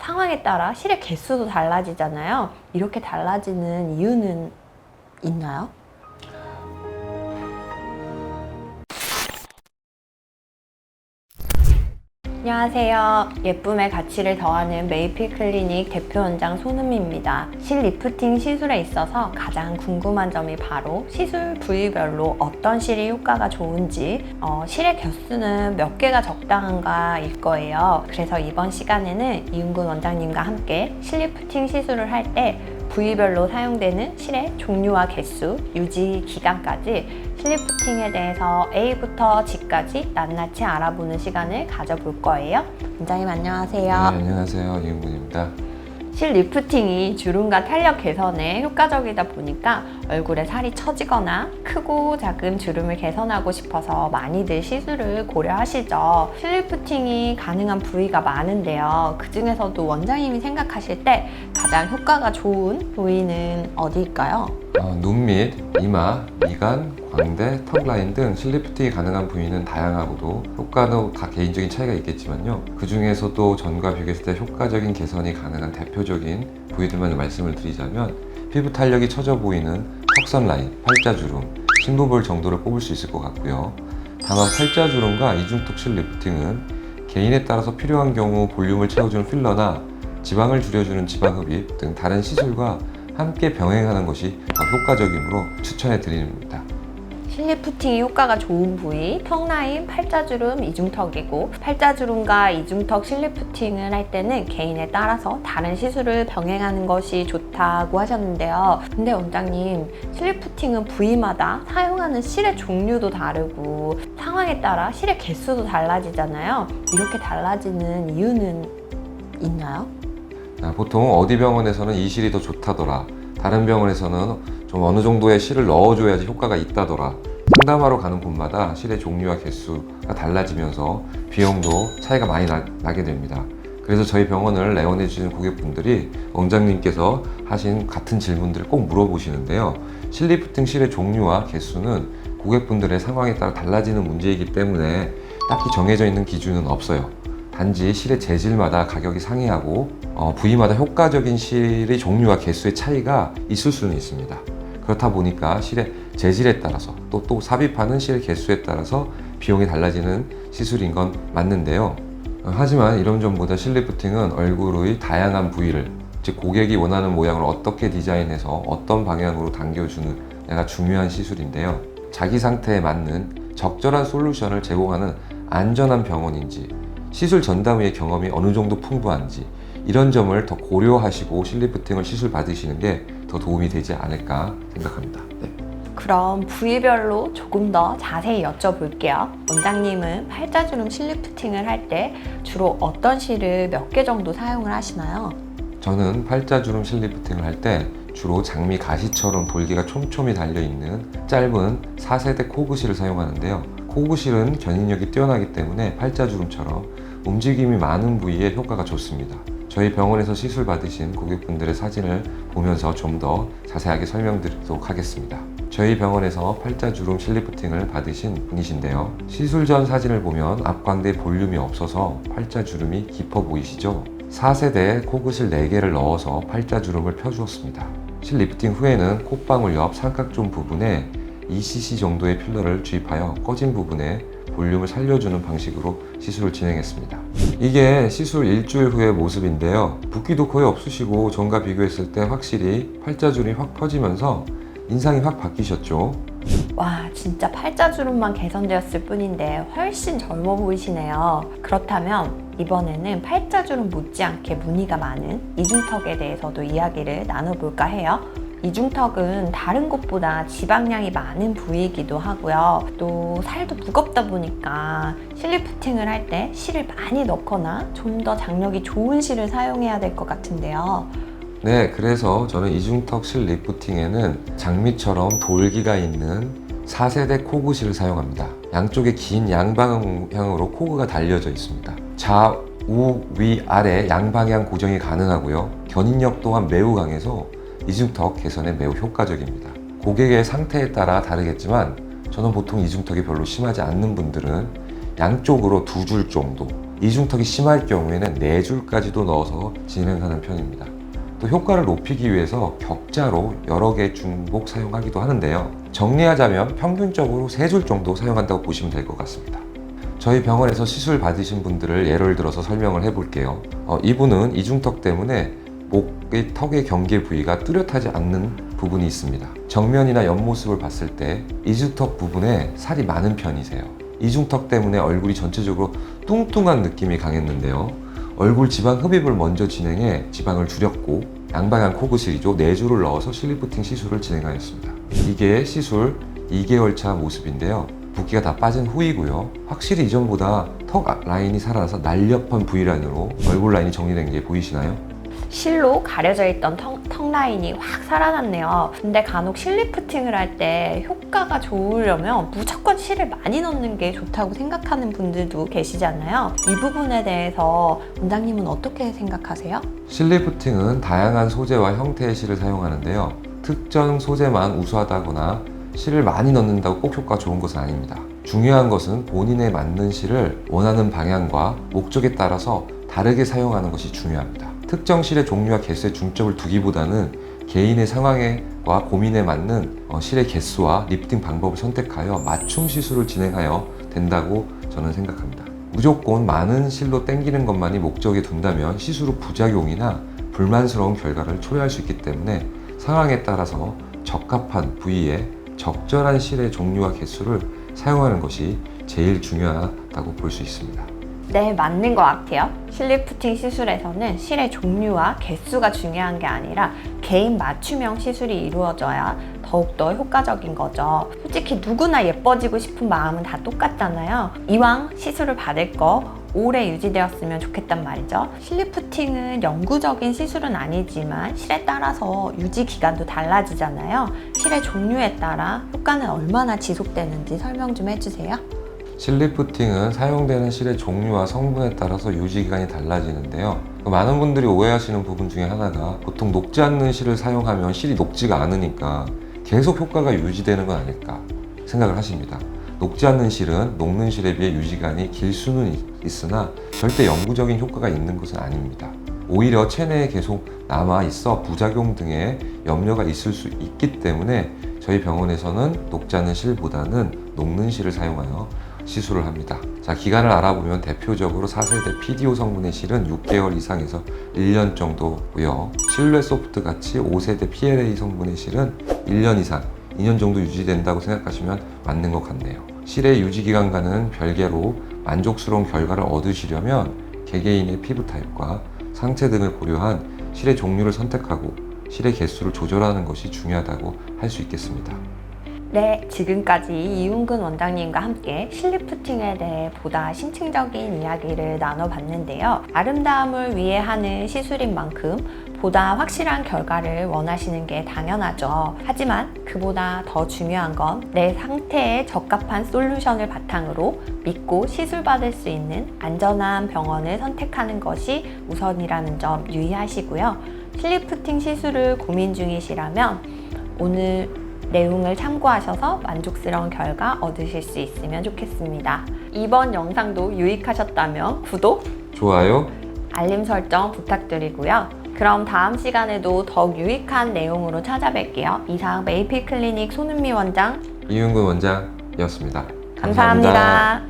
상황에 따라 실의 개수도 달라지잖아요. 이렇게 달라지는 이유는 있나요? 안녕하세요. 예쁨의 가치를 더하는 메이필 클리닉 대표 원장 손은미입니다. 실 리프팅 시술에 있어서 가장 궁금한 점이 바로 시술 부위별로 어떤 실이 효과가 좋은지, 실의 개수는 몇 개가 적당한가일 거예요. 그래서 이번 시간에는 이은근 원장님과 함께 실 리프팅 시술을 할 때 부위별로 사용되는 실의 종류와 개수, 유지 기간까지 실 리프팅에 대해서 A부터 G까지 낱낱이 알아보는 시간을 가져볼 거예요. 원장님 안녕하세요. 네, 안녕하세요. 이은근입니다. 실 리프팅이 주름과 탄력 개선에 효과적이다 보니까 얼굴에 살이 처지거나 크고 작은 주름을 개선하고 싶어서 많이들 시술을 고려하시죠. 실 리프팅이 가능한 부위가 많은데요. 그 중에서도 원장님이 생각하실 때 가장 효과가 좋은 부위는 어디일까요? 눈 밑, 이마, 미간, 광대, 턱 라인 등 실 리프팅이 가능한 부위는 다양하고도 효과도 각 개인적인 차이가 있겠지만요. 그 중에서도 전과 비교했을 때 효과적인 개선이 가능한 대표적인 부위들만 말씀을 드리자면 피부 탄력이 처져 보이는 턱선 라인, 팔자주름, 심부볼 정도를 꼽을 수 있을 것 같고요. 다만 팔자주름과 이중턱 실 리프팅은 개인에 따라서 필요한 경우 볼륨을 채워주는 필러나 지방을 줄여주는 지방흡입 등 다른 시술과 함께 병행하는 것이 더 효과적이므로 추천해 드립니다. 실 리프팅이 효과가 좋은 부위, 턱 라인, 팔자주름, 이중턱이고 팔자주름과 이중턱 실 리프팅을 할 때는 개인에 따라서 다른 시술을 병행하는 것이 좋다고 하셨는데요. 근데 원장님, 실 리프팅은 부위마다 사용하는 실의 종류도 다르고 상황에 따라 실의 개수도 달라지잖아요. 이렇게 달라지는 이유는 있나요? 보통 어디 병원에서는 이 실이 더 좋다더라, 다른 병원에서는 좀 어느 정도의 실을 넣어줘야지 효과가 있다더라, 상담하러 가는 곳마다 실의 종류와 개수가 달라지면서 비용도 차이가 많이 나게 됩니다. 그래서 저희 병원을 애원해 주시는 고객분들이 원장님께서 하신 같은 질문들을 꼭 물어보시는데요. 실 리프팅 실의 종류와 개수는 고객분들의 상황에 따라 달라지는 문제이기 때문에 딱히 정해져 있는 기준은 없어요. 단지 실의 재질마다 가격이 상이하고 부위마다 효과적인 실의 종류와 개수의 차이가 있을 수는 있습니다. 그렇다 보니까 실의 재질에 따라서 또 삽입하는 실의 개수에 따라서 비용이 달라지는 시술인 건 맞는데요. 하지만 이런 점보다 실 리프팅은 얼굴의 다양한 부위를, 즉 고객이 원하는 모양을 어떻게 디자인해서 어떤 방향으로 당겨주는 데가 중요한 시술인데요. 자기 상태에 맞는 적절한 솔루션을 제공하는 안전한 병원인지, 시술 전담 의의 경험이 어느 정도 풍부한지, 이런 점을 더 고려하시고 실 리프팅을 시술 받으시는 게 더 도움이 되지 않을까 생각합니다. 네. 그럼 부위별로 조금 더 자세히 여쭤볼게요. 원장님은 팔자주름 실 리프팅을 할 때 주로 어떤 실을 몇 개 정도 사용을 하시나요? 저는 팔자주름 실 리프팅을 할 때 주로 장미 가시처럼 볼기가 촘촘히 달려있는 짧은 4세대 코그실을 사용하는데요. 코그실은 견인력이 뛰어나기 때문에 팔자주름처럼 움직임이 많은 부위에 효과가 좋습니다. 저희 병원에서 시술 받으신 고객분들의 사진을 보면서 좀 더 자세하게 설명드리도록 하겠습니다. 저희 병원에서 팔자주름 실 리프팅을 받으신 분이신데요. 시술 전 사진을 보면 앞광대에 볼륨이 없어서 팔자주름이 깊어 보이시죠? 4세대 코그실 4개를 넣어서 팔자주름을 펴주었습니다. 실 리프팅 후에는 콧방울 옆 삼각존 부분에 2cc 정도의 필러를 주입하여 꺼진 부분에 볼륨을 살려주는 방식으로 시술을 진행했습니다. 이게 시술 일주일 후의 모습인데요. 붓기도 거의 없으시고 전과 비교했을 때 확실히 팔자주름이 확 펴지면서 인상이 확 바뀌셨죠? 와, 진짜 팔자주름만 개선되었을 뿐인데 훨씬 젊어 보이시네요. 그렇다면 이번에는 팔자주름 못지않게 무늬가 많은 이중턱에 대해서도 이야기를 나눠볼까 해요. 이중턱은 다른 곳보다 지방량이 많은 부위이기도 하고요. 또 살도 무겁다 보니까 실 리프팅을 할 때 실을 많이 넣거나 좀 더 장력이 좋은 실을 사용해야 될 것 같은데요. 네, 그래서 저는 이중턱 실 리프팅에는 장미처럼 돌기가 있는 4세대 코그실을 사용합니다. 양쪽에 긴 양방향으로 코그가 달려져 있습니다. 좌우, 위, 아래 양방향 고정이 가능하고요. 견인력 또한 매우 강해서 이중턱 개선에 매우 효과적입니다. 고객의 상태에 따라 다르겠지만 저는 보통 이중턱이 별로 심하지 않는 분들은 양쪽으로 2줄 정도, 이중턱이 심할 경우에는 4줄까지도 넣어서 진행하는 편입니다. 또 효과를 높이기 위해서 격자로 여러 개 중복 사용하기도 하는데요. 정리하자면 평균적으로 3줄 정도 사용한다고 보시면 될 것 같습니다. 저희 병원에서 시술 받으신 분들을 예를 들어서 설명을 해볼게요. 이분은 이중턱 때문에 목의 턱의 경계 부위가 뚜렷하지 않는 부분이 있습니다. 정면이나 옆모습을 봤을 때 이중턱 부분에 살이 많은 편이세요. 이중턱 때문에 얼굴이 전체적으로 뚱뚱한 느낌이 강했는데요. 얼굴 지방 흡입을 먼저 진행해 지방을 줄였고 양방향 코그실이죠. 4줄을 넣어서 실리프팅 시술을 진행하였습니다. 이게 시술 2개월 차 모습인데요. 붓기가 다 빠진 후이고요. 확실히 이전보다 턱 라인이 살아나서 날렵한 V라인으로 얼굴 라인이 정리된 게 보이시나요? 실로 가려져 있던 턱 라인이 확 살아났네요. 근데 간혹 실 리프팅을 할 때 효과가 좋으려면 무조건 실을 많이 넣는 게 좋다고 생각하는 분들도 계시잖아요. 이 부분에 대해서 원장님은 어떻게 생각하세요? 실리프팅은 다양한 소재와 형태의 실을 사용하는데요. 특정 소재만 우수하다거나 실을 많이 넣는다고 꼭 효과가 좋은 것은 아닙니다. 중요한 것은 본인에 맞는 실을 원하는 방향과 목적에 따라서 다르게 사용하는 것이 중요합니다. 특정 실의 종류와 개수에 중점을 두기보다는 개인의 상황과 고민에 맞는 실의 개수와 리프팅 방법을 선택하여 맞춤 시술을 진행하여 된다고 저는 생각합니다. 무조건 많은 실로 당기는 것만이 목적에 둔다면 시술 후 부작용이나 불만스러운 결과를 초래할 수 있기 때문에 상황에 따라서 적합한 부위에 적절한 실의 종류와 개수를 사용하는 것이 제일 중요하다고 볼 수 있습니다. 네, 맞는 것 같아요. 실 리프팅 시술에서는 실의 종류와 개수가 중요한 게 아니라 개인 맞춤형 시술이 이루어져야 더욱더 효과적인 거죠. 솔직히 누구나 예뻐지고 싶은 마음은 다 똑같잖아요. 이왕 시술을 받을 거 오래 유지되었으면 좋겠단 말이죠. 실 리프팅은 영구적인 시술은 아니지만 실에 따라서 유지 기간도 달라지잖아요. 실의 종류에 따라 효과는 얼마나 지속되는지 설명 좀 해주세요. 실리프팅은 사용되는 실의 종류와 성분에 따라서 유지기간이 달라지는데요. 많은 분들이 오해하시는 부분 중에 하나가 보통 녹지 않는 실을 사용하면 실이 녹지가 않으니까 계속 효과가 유지되는 건 아닐까 생각을 하십니다. 녹지 않는 실은 녹는 실에 비해 유지기간이 길 수는 있으나 절대 영구적인 효과가 있는 것은 아닙니다. 오히려 체내에 계속 남아있어 부작용 등의 염려가 있을 수 있기 때문에 저희 병원에서는 녹지 않는 실보다는 녹는 실을 사용하여 시술을 합니다. 자, 기간을 알아보면 대표적으로 4세대 PDO 성분의 실은 6개월 이상에서 1년 정도고요. 실루엣 소프트 같이 5세대 PLA 성분의 실은 1년 이상, 2년 정도 유지된다고 생각하시면 맞는 것 같네요. 실의 유지기간과는 별개로 만족스러운 결과를 얻으시려면 개개인의 피부 타입과 상체 등을 고려한 실의 종류를 선택하고 실의 개수를 조절하는 것이 중요하다고 할 수 있겠습니다. 네, 지금까지 이훈근 원장님과 함께 실 리프팅에 대해 보다 심층적인 이야기를 나눠봤는데요. 아름다움을 위해 하는 시술인 만큼 보다 확실한 결과를 원하시는 게 당연하죠. 하지만 그보다 더 중요한 건 내 상태에 적합한 솔루션을 바탕으로 믿고 시술받을 수 있는 안전한 병원을 선택하는 것이 우선이라는 점 유의하시고요. 실 리프팅 시술을 고민 중이시라면 오늘 내용을 참고하셔서 만족스러운 결과 얻으실 수 있으면 좋겠습니다. 이번 영상도 유익하셨다면 구독, 좋아요, 알림 설정 부탁드리고요. 그럼 다음 시간에도 더욱 유익한 내용으로 찾아뵐게요. 이상 메이필 클리닉 손은미 원장 이윤근 원장이었습니다. 감사합니다.